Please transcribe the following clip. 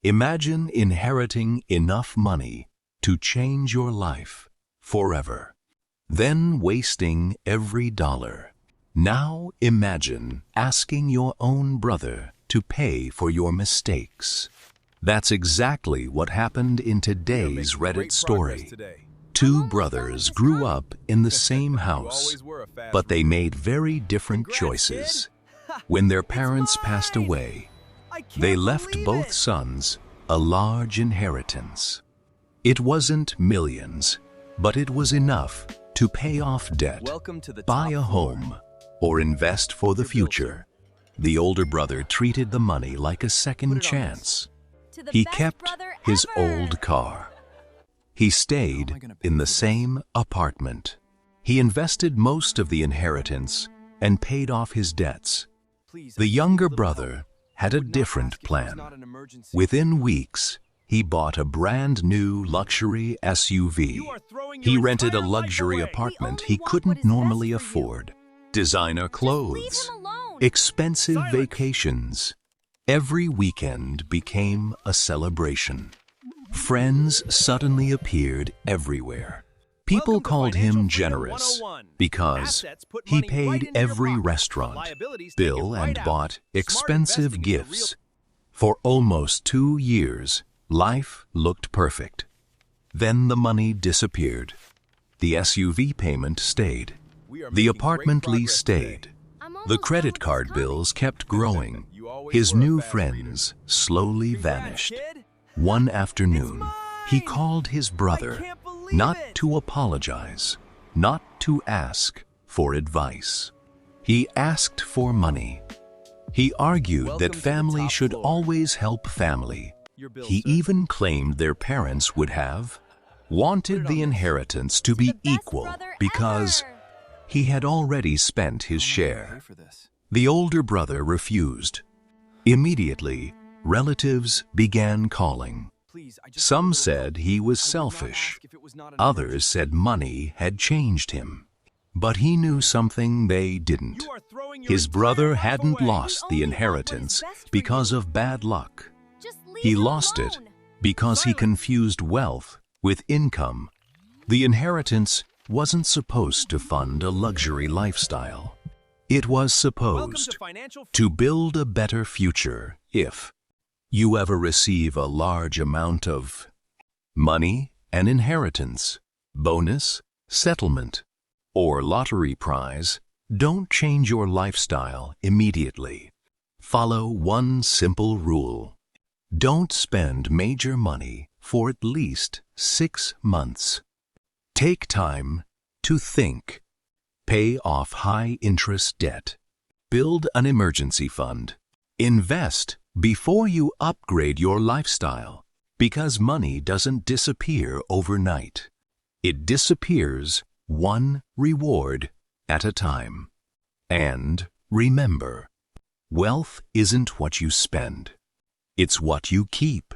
Imagine inheriting enough money to change your life forever, then wasting every dollar. Now imagine asking your own brother to pay for your mistakes. That's exactly what happened in today's Reddit story. Two brothers grew up in the same house, but they made very different choices. When their parents passed away, they left both sons a large inheritance. It wasn't millions, but it was enough to pay off debt, buy a home, or invest for the future. The older brother treated the money like a second chance. He kept his old car. He stayed in the same apartment. He invested most of the inheritance and paid off his debts. The younger brother had a different plan. Within weeks, he bought a brand new luxury SUV. He rented a luxury apartment he couldn't normally afford. Designer clothes, expensive vacations. Every weekend became a celebration. Friends suddenly appeared everywhere. People called him generous because he paid every restaurant bill and bought expensive gifts. For almost 2 years, life looked perfect. Then the money disappeared. The SUV payment stayed. The apartment lease stayed. The credit card bills kept growing. His new friends slowly vanished. One afternoon, he called his brother, not to apologize, not to ask for advice. He asked for money. He argued that family should always help family. He even claimed their parents would have wanted the inheritance to be equal because he had already spent his share. The older brother refused. Immediately, relatives began calling. Some said he was selfish. Others said money had changed him. But he knew something they didn't. His brother hadn't lost the inheritance because of bad luck. He lost it because he confused wealth with income. The inheritance wasn't supposed to fund a luxury lifestyle. It was supposed to build a better future. If you ever receive a large amount of money, an inheritance, bonus, settlement, or lottery prize, don't change your lifestyle immediately. Follow one simple rule. Don't spend major money for at least 6 months. Take time to think. Pay off high-interest debt. Build an emergency fund. Invest before you upgrade your lifestyle, because money doesn't disappear overnight. It disappears one reward at a time. And remember, wealth isn't what you spend. It's what you keep.